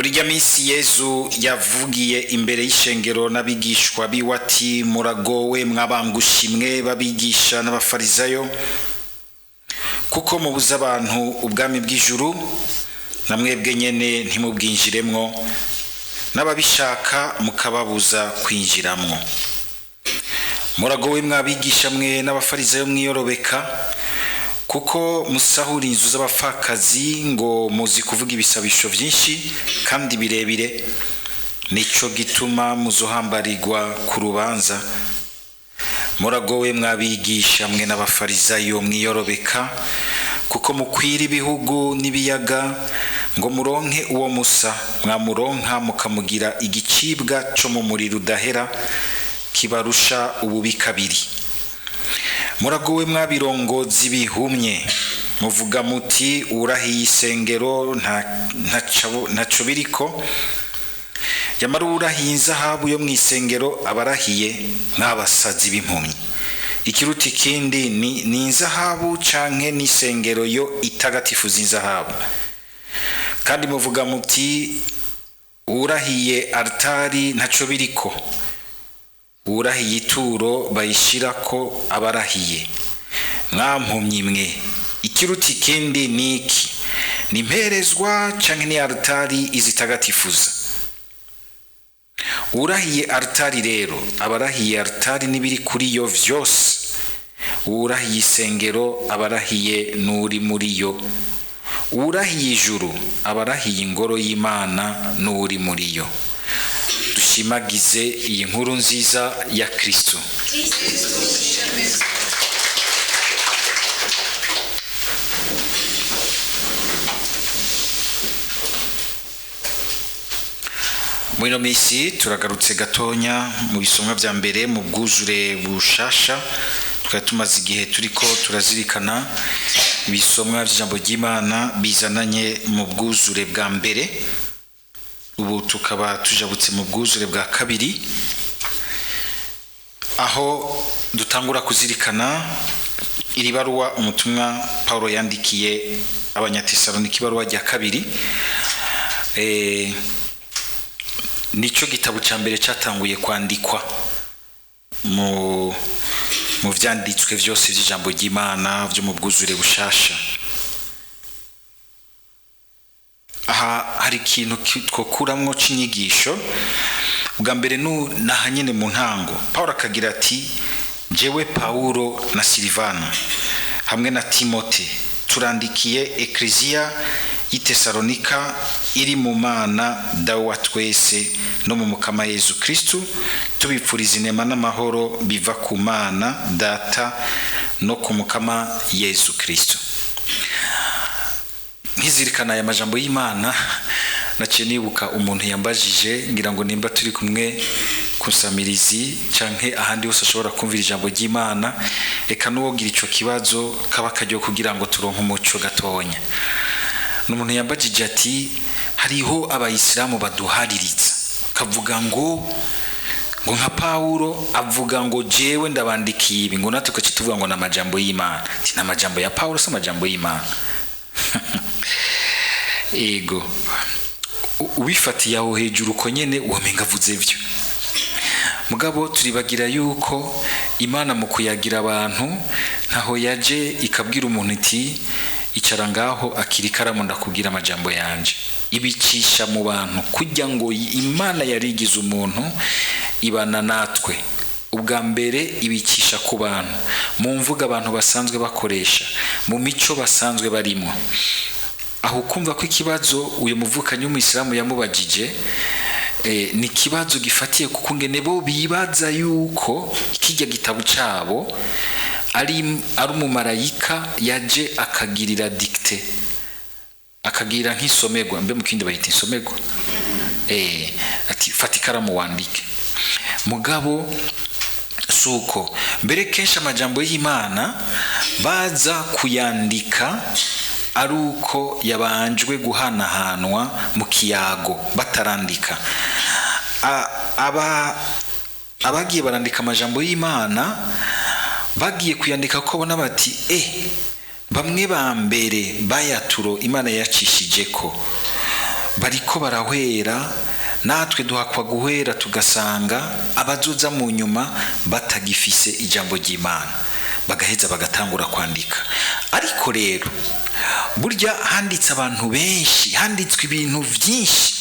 muri ya minsi Yezu yavugiye imbere y'ishengero n'abigishwa biwati muragowe mwabangushimwe babigisha n'abafarizayo kuko mubuza abantu ubwami bw'ijuru namwebwe nyene ntimubwinjiremwo n'ababishaka mukababuza kwinjiramwo. Muragowe mwabigisha mwe n'abafarizayo mwiyorobeka kuko musahura inzu z'abapfakazi ngo muzi kuvuga ibisabisho byinshi kandi birebire, nico gituma muzohambarirwa ku rubanza. Muragowe mwabigisha mwe n'abafarizayo mwiyorobeka kuko mukwira ibihugu n'ibiyaga ngo muronke uwo musa, mwamuronka mukamugira igicibwa cyo mu muriro udahera kibarusha ububi kabiri. Muragowe mwabirongozi bihumye muvuga muti urahiye isengero ntaco biriko, yamara urahiye inzahabu yo mwisengero abarahiye mwabasazi b'impumyi. Ikiruta ikindi ni inzahabu canke n'isengero yo itagatifuza inzahabu. Kandi muvuga muti urahiye altari ntaco biriko, urahiye ituro bayishirako abarahiye mwampumyi mwe. Ikiruta ikindi niki ni imperezwa canke ni altari izitagatifuza. Urahiye altari rero abarahiye altari n'ibiri kuri yo vyose, urahiye isengero abarahiye n'uri muri yo, urahiye ijuru abarahiye ingoro y'Imana n'uri muri yo. Dushimagize iyi nkuru nziza ya Kristo. Mwino misi turagarutse gatonya mu bisomwa vya mbere mu bwuzure bushasha, tukaba tumaze igihe turiko turazirikana ibisomwa vy'ijambo ry'Imana bizananye mu bwuzure bwa mbere. Ubu tukaba tujabutse mu bwuzure bwa kabiri, aho dutangura kuzirikana iri baruwa umutumwa Paulo yandikiye Abanyatesalonike, ibaruwa rya kabiri. Nico gitabo ca mbere catanguye kwandikwa mu vyanditswe vyose vy'ijambo ry'Imana vyo mu bwuzure bushasha. Aha hari ikintu twokuramwo c'inyigisho. Bwa mbere naha nyene mu ntango Paulo akagira ati jewe Paulo na Silvana hamwe na Timote turandikiye Ecclesia y'Itesalonika iri mu Mana dawa twese no mu Mukama Yezu Kristu, tubipfuriza inema n'amahoro biva ku Mana Data no ku Mukama Yezu Kristu. Nkizirikana aya majambo y'Imana naciye nibuka umuntu yambajije, ngira ngo nimba turi kumwe kusamirizi canke ahandi hose ashobora kumvira ijambo ry'Imana, eka nuwogira ico kibazo kaba kajyo kugira ngo turonke umuco gatonya. N'umuntu yambajije ati hariho abayisilamu baduhaririza kavuga ngo nka Paulo avuga ngo jewe ndabandikiye ibi, ngo natwe tuvuga ngo na majambo y'Imana. Ati na majambo ya Paulo se majambo y'Imana. Ego ubifatiye aho hejuru ko nyene uwamenga avuze vyo. Mugabo turibagira yuko Imana mu kuyagira abantu ntaho yaje ikabwira umuntu iti icara ngaho akiri karamu ndakubwira amajambo yanje. Ibicisha mu bantu kujya ngo Imana yarigize umuntu ibana natwe. Ubwa mbere ibicisha ku bantu mu mvuga abantu basanzwe bakoresha, mu mico basanzwe barimo. Aho kumva ko ikibazo uyu muvukanyi w'Umuyisilamu yamubajije ni kibazo gifatiye kuko ngene bo bibaza yuko ikijya gitabo cabo ari umumarayika yaje akagirira dicte, akagira nk'isomerwa, mbe mukindi bayita insomerwa. Ati fatikara mu wandike. Mugabo suko mbere kenshi amajambo y'Imana baza kuyandika ari uko yabanjwe guhanahanwa mu kiyago batarandika. Abagiye barandika amajambo y'Imana bagiye kuyandika ko bona bati bamwe ba mbere bayaturo Imana yacishije ko bariko barahwera, natwe duhakwa guhwera tugasanga abazoza mu nyuma batagifise ijambo ry'Imana, bagaheza bagatangura kwandika. Ariko rero burya handitse abantu benshi, handitswe ibintu byinshi.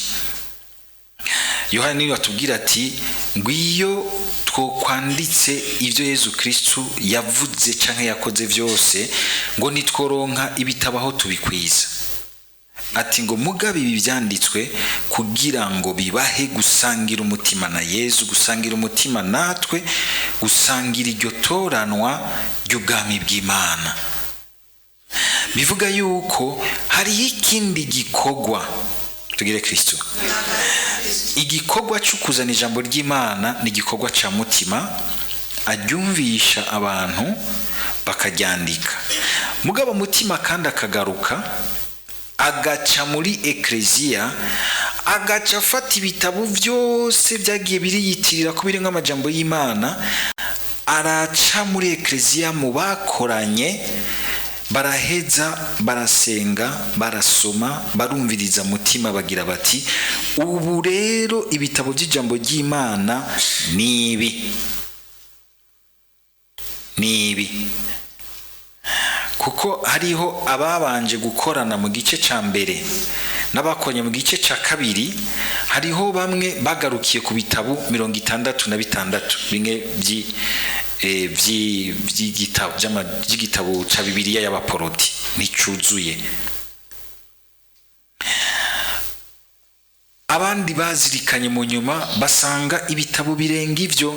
Yohana niwe atubwira ati ngwiyo twokwanditse ibyo Yesu Kristo yavuze canke yakoze byose, ngo nitworonka ibitabaho tubikwiza. Ati ngo mugabe ibi byanditswe kugira ngo bibahe gusangira umutima na Yesu, gusangira umutima natwe, gusangira iryo toranwa ry'ubwami bw'Imana. Bivuga yuko hari ikindi gikorwa, tugire Kristo. Igikorwa cyo kuzana ijambo ry'Imana ni igikorwa ca mutima, aryumvisha abantu bakaryandika. Mugabo mutima kandi akagaruka agaca muri ekleziya, agaca afata ibitabo byose byagiye biriyitirira ko biri nk'amajambo y'Imana, araca muri ekleziya mu bakoranye, baraheza barasenga, barasoma, barumviriza mutima, bagira bati ubu rero ibitabo by'ijambo ry'Imana nibi kuko hariho ababanje gukorana mu gice ca mbere n'abakonye mu gice ca kabiri. Hariho bamwe bagarukiye ku bitabo 66 bimwe by'igitabo ca Bibiliya y'abaporoti nticuzuye. Abandi bazirikanye mu nyuma basanga ibitabo birenga ivyo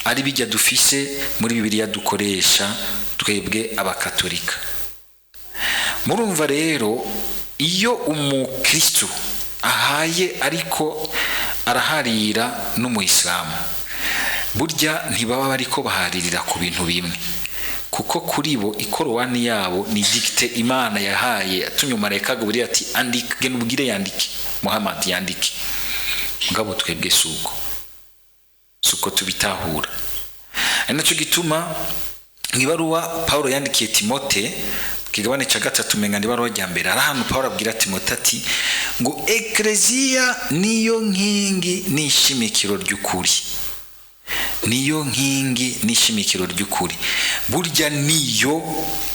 ari bijya dufise muri Bibiliya dukoresha twebwe abakatolika. Murumva rero iyo umukristo ahaye ariko araharira n'umuyisilamu, burya ntibaba bariko baharirira ku bintu bimwe, kuko kuri bo ikorowani yabo ni dicte Imana yahaye, atumye marayika Gaburiyeli ati andika, genda ubwire yandike, Muhammad yandike. Mugabo twebwe suko tubitahura. Ari naco gituma mwibaruwa Paulo yandikiye Timote kigabane ca 3 menga ndibaruwa rya mbere, ari ahantu Paulo abwira Timote ati ngo ekleziya niyo nkingi n'ishimikiro ry'ukuri, niyo nkingi n'ishimikiro ry'ukuri. Burya niyo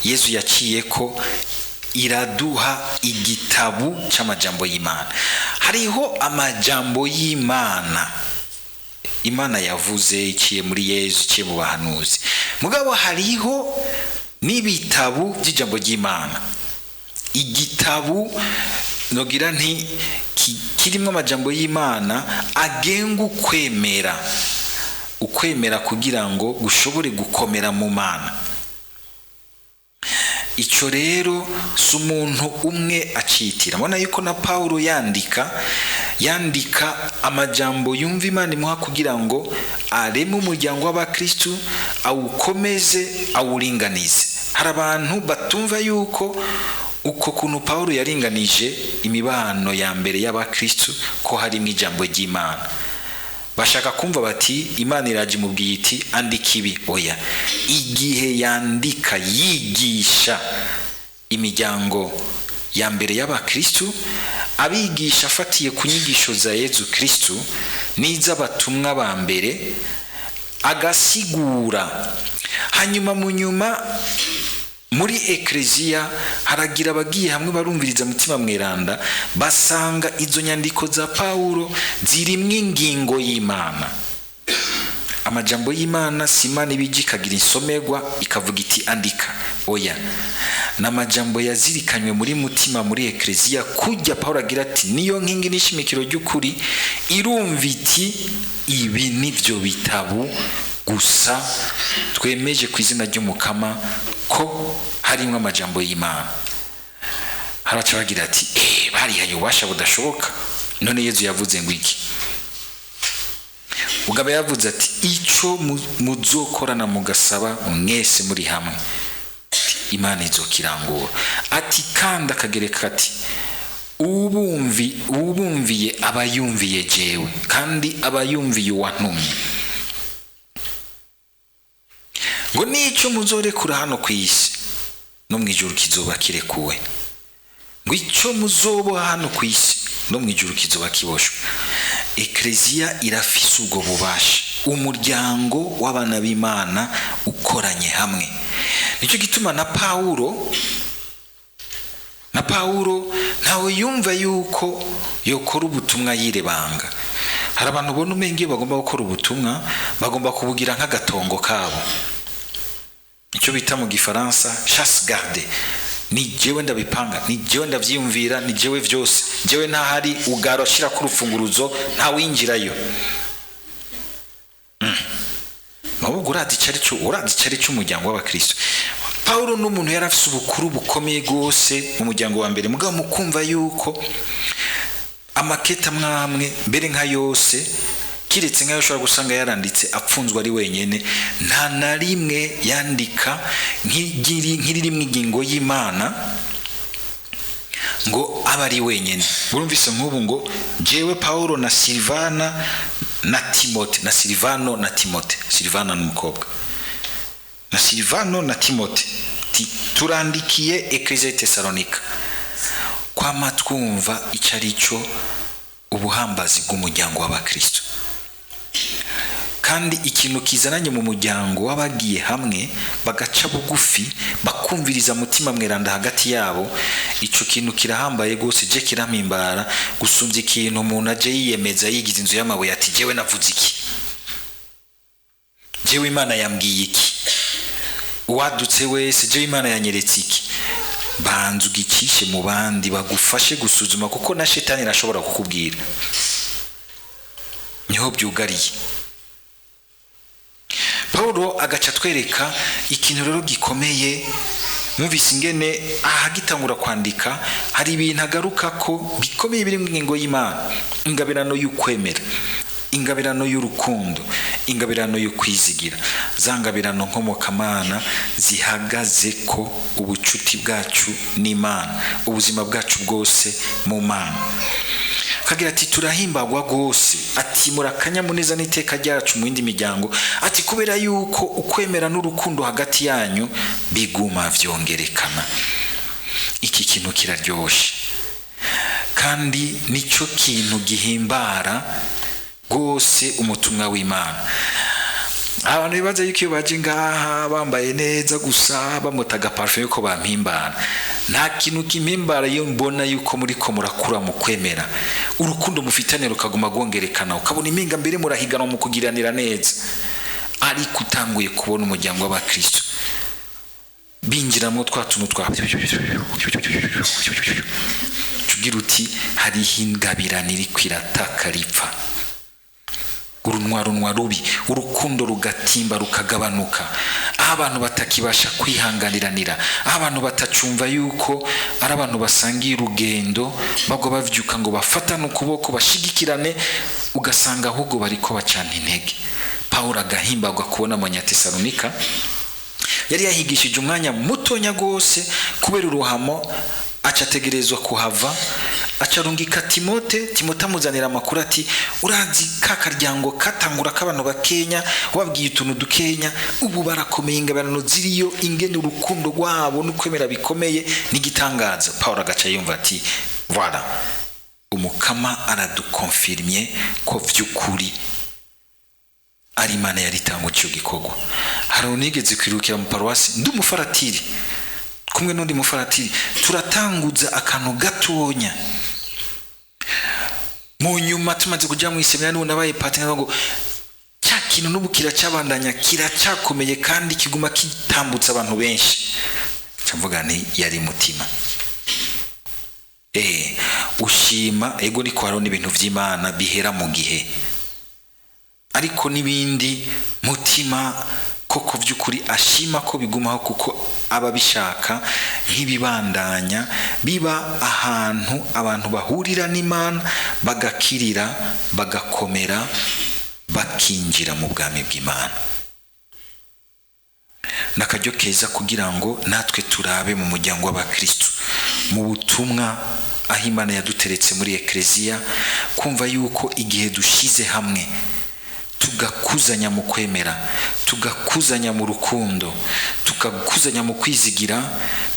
Yesu yaciye ko iraduha igitabu c'amajambo y'Imana. Hariho amajambo y'Imana Imana yavuze iciye muri Yesu, iciye mu bahanuzi. Mugabo hariho n'ibitabu by'ijambo ry'Imana, igitabu nogira nti kirimo amajambo y'Imana agenga ukwemera kugira ngo gushobore gukomera mu Mana. Ico rero si umuntu umwe acitira. Mubona yuko na Paulo yandika amajambo yumva Imana imuha kugira ngo areme umuryango w'abakristo, awukomeze, awuringanize. Hari abantu batumva yuko uko kuntu Paulo yaringanije imibano ya mbere y'abakristo ko harimo ijambo ry'Imana. Bashaka kumva bati Imana iraje mubwiye iti andika ibi. Oya, igihe yandika yigisha imiryango ya mbere y'abakristo, abigisha afatiye ku nyigisho za Yesu Kristo n'iz'abatumwa ba mbere, agasigura. Hanyuma mu nyuma muri ekleziya haragira abagiye hamwe barumviriza mutima mweranda, basanga izo nyandiko za Paulo zirimwe ingingo y'Imana. Amajambo y'Imana si Imana ibijikagira insomerwa ikavuga iti andika. Oya, n'amajambo yazirikanywe muri mutima muri ekleziya, kujya Paulo agira ati niyo nkingi n'ishimikiro ry'ukuri, irumva iti ibi nivyo bitabu gusa twemeje ku izina ry'Umukama ko harimo amajambo y'Imana. Haraca bagira ati bariya ububasha budashoboka, none Yesu yavuze ngo iki? Ugaba yavuze ati ico muzokorana mugasaba mwese muri hamwe Imana izokirangura. Ati kandi akagereka ati ubumviye abayumviye jewe, kandi abayumviye uwantumye. Ngo nico muzorekura hano ku isi no mwijuru kizoba kirekuwe. Ngo ico muzobo hano ku isi no mu ijuru kizoba kiboshwe. Ekleziya irafise ubwo bubasha, umuryango w'abana b'Imana ukoranye hamwe. Nicyo gituma na Paulo ntawe yumva yuko yokora ubutumwa yirebanga. Hari abantu ubona umenge bagomba gukora ubutumwa, bagomba kubugira nk'agatongo kabo, icyo bita mu gifaransa chasse garde. Ni jewe ndabipanga, ni jewe ndavyiyumvira, ni jewe vyose, jewe ntahari ugaroshira ku rufunguruzo nta winjirayo. Ahubwo urazi cyari cy'umuryango w'abakristo. Paulo n'umuntu yari afise ubukuru bukomeye gose mu muryango wa mbere, mugabo mukumva yuko amaketa mwamwe mbere nka yose kiretse nkayo ushobora gusanga yaranditse apfunzwe ari wenyene, nta na rimwe yandika nk'iririmwe ingingo y'Imana ngo aba ari wenyene. Urumvise nk'ubu ngo jewe Paulo na Silvana na Timote, na Silvano na Timote, Silvana n'umukobwa, na Silvano na Timote turandikiye Ecclesia Thessalonica, kwama twumva icarico ubuhambazi bw'umuryango w'abakristo. Kandi ikintu kizananye mu muryango w'abagiye hamwe bagaca bugufi bakumviriza mutima mweranda hagati yabo, ico kintu kirahambaye gose, je kirampimbara gusumvya ikintu umuntu aje yiyemeza yigize inzu y'amabuye ati jewe navuze iki, jewe Imana yambwiye iki, uwadutse wese jewe Imana yanyeretse iki. Banzu gicishe mu bandi bagufashe gusuzuma, kuko na shetani arashobora kukubwira. Niho byugariye. Paulo agaca twereka ikintu rero gikomeye. Mwumvise ingene ahagitangura kwandika hari ibintu agaruka ko bikomeye biri mu ngingo y'Imana: ingabirano y'ukwemera, ingabirano y'urukundo, ingabirano yo kwizigira. Za ngabirano nkomokamana zihagaze ko ubucuti bwacu n'Imana, ubuzima bwacu bwose mu Mana. Kagira ati turahimbagwa gose, ati murakanyamuneza n'iteka ryacu mu yindi miryango, ati kubera yuko ukwemera n'urukundo hagati yanyu biguma vyongerekana. Iki kintu kiraryoshe kandi nico kintu gihimbara gose umutumwa w'Imana. Abantu bibaza yuko iyo baje ngaha bambaye neza gusa bamutaga parfum yuko bampimbara. Nta kintu kimpimbara iyo mbona yuko muri ko murakura mu kwemera, urukundo mufitane rukaguma gongerekana, ukabona impinga mbere murahiganwa mu kugiranira neza. Ari kutanguye kubona umuryango w'abakristo binjiramo twatuntu twa tugira uti hari hingabirana iri kwirataka ripfa, urunwa rubi, urukundo rugatimba rukagabanuka, aho abantu batakibasha kwihanganiranira, aho abantu batacumva yuko ari abantu basangiye urugendo bagwa bavyuka ngo bafatane ukuboko bashigikirane, ugasanga ahubwo bariko bacana intege. Paulo agahimbagwa kubona Abanyatesalonika yari yahigishije umwanya mutonya gose kubera uruhamo, acategerezwa kuhava, acarungika Timote amuzanira amakuru ati urazi kakaryango katangura k'abantu bakenya, wabwiye utuntu dukenya, ubu barakomeye, ingabirano ziriyo, ingene urukundo rwabo n'ukwemera bikomeye n'igitangaza. Paulo agaca yumva ati voilà, umukama aradukonfirmye ko vy'ukuri ari Imana yari tango cyo gikorwa. Hari unigeze kwirukira mu paruwasi ndi umufaratiri kumwe n'undi mufaratiri, turatanguza akantu gatonya, mu nyuma tumaze kuja mu iseminari n'abaye partner ngo cya kintu n'ubu kiracabandanya, kiracyakomeye kandi kiguma kitambutsa abantu benshi. Cyamvuga nti yari mutima ushima ego ni kwaro n'ibintu vy'Imana bihera mu gihe, ariko nibindi mutima koko vy'ukuri ashima ko bigumaho, kuko ababishaka nk'ibibandanya biba ahantu abantu bahurira n'Imana bagakirira, bagakomera, bakinjira mu bwami bw'Imana. Nakajyo keza kugira ngo natwe turabe mu muryango w'abakristo mu butumwa aho Imana yaduteretse muri Ecclesia, kumva yuko igihe dushize hamwe tugakuzanya mu kwemera, tugakuzanya mu rukundo, tukakuzanya mu kwizigira,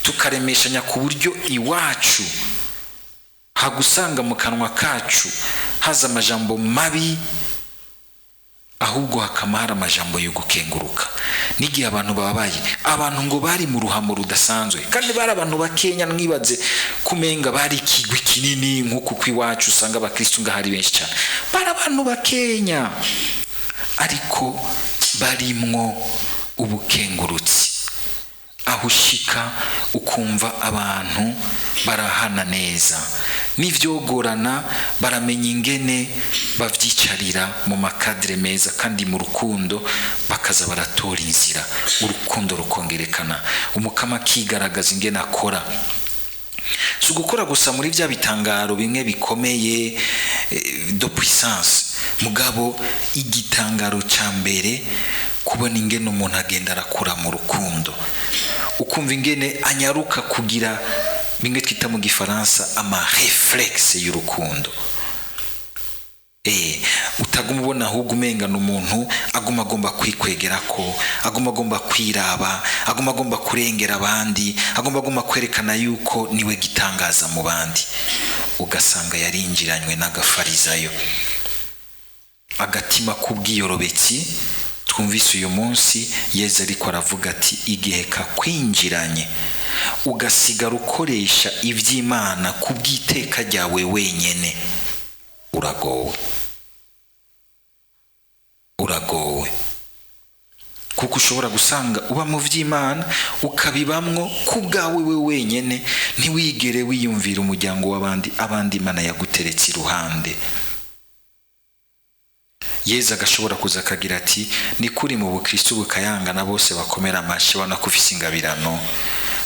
tukaremeshanya ku buryo iwacu hagusanga mu kanwa kacu haza amajambo mabi, ahubwo hakamara amajambo yo gukenguruka. N'igihe abantu babaye abantu ngo bari mu ruhamo rudasanzwe, kandi bari abantu bakenya, mwibaze kumenga bari ikigwi kinini nk'uko kwiwacu usanga abakristo ngahari benshi cyane, bari abantu bakenya ariko barimwo ubukengurutsi. Aho ushika ukumva abantu barahana neza, n'ivyogorana baramenya ingene bavyicarira mu makadire meza, kandi mu rukundo bakaza baratora inzira, urukundo rukongerekana, umukama akigaragaza ingene akora. Si ugukora gusa muri vya bitangaro bimwe bikomeye de puissance, mugabo igitangaro ca mbere kubona ingene umuntu agenda arakura mu rukundo, ukumva ingene anyaruka kugira bimwe twita mu gifaransa ama reflexe y'urukundo. Utaguma ubona ahubwo umenga n'umuntu aguma agomba kwikwegerako, aguma agomba kwiraba, aguma agomba kurengera abandi, aguma agomba kwerekana yuko niwe gitangaza mu bandi. Ugasanga yarinjiranywe n'agafarizayo, agatima k'ubwiyorobetsi. Twumvise uyu munsi Yesu ariko aravuga ati igihe kakwinjiranye ugasigara ukoresha iby'Imana kubw'iteka ryawe wenyene, uragowe kuko ushobora gusanga uba mu vy'Imana ukabibamwo kubwawe we wenyene, ntiwigere wiyumvira umuryango w'abandi, abandi Imana yaguteretse iruhande. Yesu agashobora kuza akagira ati ni kuri mu bukristo bukayangana bose bakomera amashi banakufise ingabirano,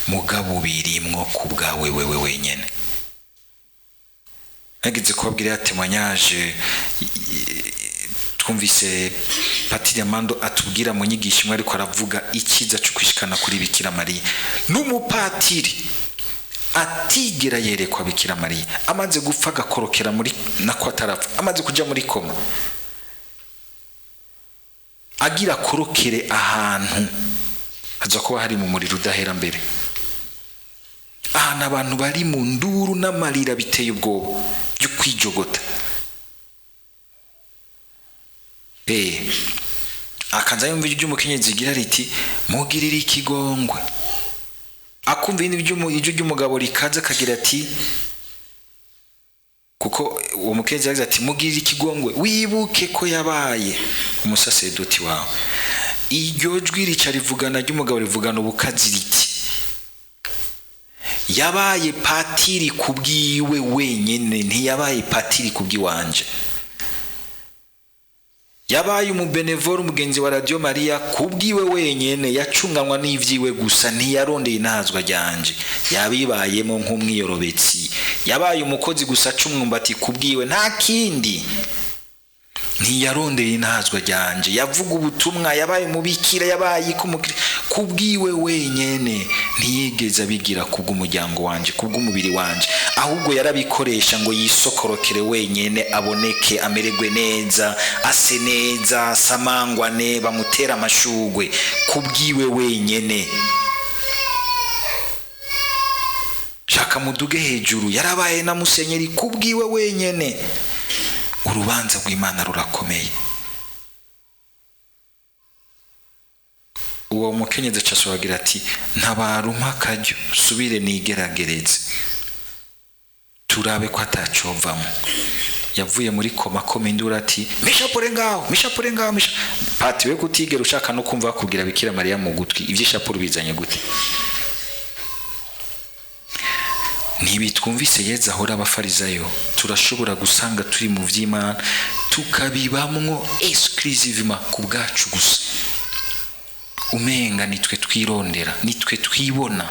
mugabo birimwo kubwawe wewe wenyene. Nagize kubabwira témoignage twumvise Patiri Amando atubwira mu nyigisho imwe ariko aravuga ikiza cyo kwishikana kuri Bikira Mariya. N'umupatiri atigera yerekwa Bikira Mariya, amaze gupfa agakorokera muri nako atarapfa, amaze kuja muri koma, agira korokere ahantu haza kuba hari mu muriro udahera mbere, ahantu abantu bari mu nduru n'amarira biteye ubwoba byo kwijogota. Akanza yumva iby'umukenyezi igira riti mugirira ikigongwe, akumva ibintu by'umugabo rikaza akagira ati, kuko uwo mukenyezi yagize ati mugirira ikigongwe wibuke ko yabaye umusasedoti wawe. Iryo jwi rica rivugana ry'umugabo rivugana ubukazi riti yabaye patiri kubwiwe wenyene, ntiyabaye patiri kubwiwanje. Yabaye umubenevore umugenzi wa Radio Maria kubwiwe wenyene, yacunganwa n'ivyiwe gusa, ntiyarondeye intazwa ryanje, yabibayemo nk'umwiyorobetsi. Yabaye umukozi gusa acumwumbati kubwiwe, nta kindi, ntiyarondeye intazwa ryanje. Yavuga ubutumwa, yabaye umubikira, yabaye kubwiwe wenyene, ntiyigeze abigira kubw'umuryango wanje, kubw'umubiri wanje, ahubwo yarabikoresha ngo yisokorokere wenyene, aboneke, amererwe neza, ase neza, samangwane, bamutera amashugwe kubwiwe wenyene. Shaka muduge hejuru, yarabaye na musenyeri kubwiwe wenyene. Urubanza rw'Imana rurakomeye. Uwo mukenyezi acasobagira ati ntabarumpa akaryo subire nigeragereze turabe ko atacovamo. Yavuye muri koma indura ati mishapure ngaho pati we kutigera ushaka no kumva kugira Bikira Mariya mu gutwi, ivy'ishapure bizanye gute? Ntibitwumvise Yesu ahora abafarizayo, turashobora gusanga turi mu vy'Imana tukabibamwo exclusivement ku bwacu gusa, umenga nitwe twirondera, nitwe twibona.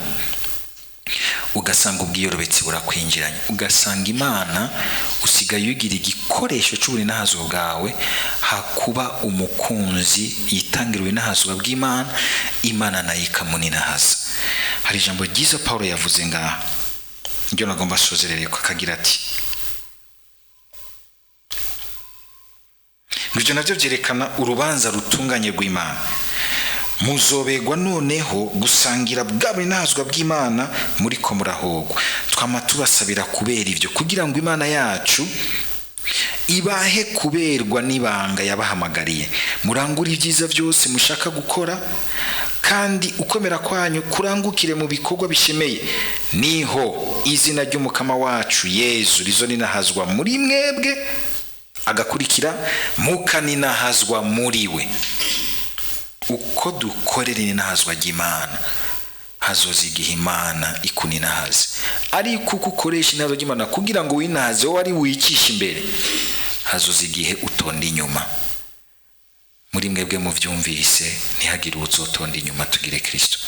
Ugasanga ubwiyorobetsi burakwinjiranye, ugasanga Imana usigaye ugira igikoresho c'uburinahazwa bwawe, hakuba umukunzi yitangiriwe n'ahazwa bw'Imana, Imana nayo ikamuninahaza. Hari ijambo ryiza Paulo yavuze ngaha, njye nagomba sozerereko, akagira ati ibyo navyo byerekana urubanza rutunganye rw'Imana. muzobegwa noneho gusangira bwa burinazwa bw'Imana muri ko murahogwa. Twama tubasabira kubera ivyo kugira ngo Imana yacu ibahe kuberwa n'ibanga yabahamagariye, murangura ibyiza byose mushaka gukora, kandi ukomera kwanyu kurangukire mu bikorwa bishemeye, niho izina ry'umukama wacu Yesu rizoninahazwa muri mwebwe, agakurikira mukaninahazwa muri we. Uko dukorera inahazwa ry'Imana hazoza igihe Imana ikuninahaze. Ariko uko ukoresha inahazwa ry'Imana kugira ngo winahaze wowe ari wikisha imbere, hazoza igihe utonda inyuma. Muri mwebwe muvyumvise ntihagire uzotonda inyuma, tugire Kristo.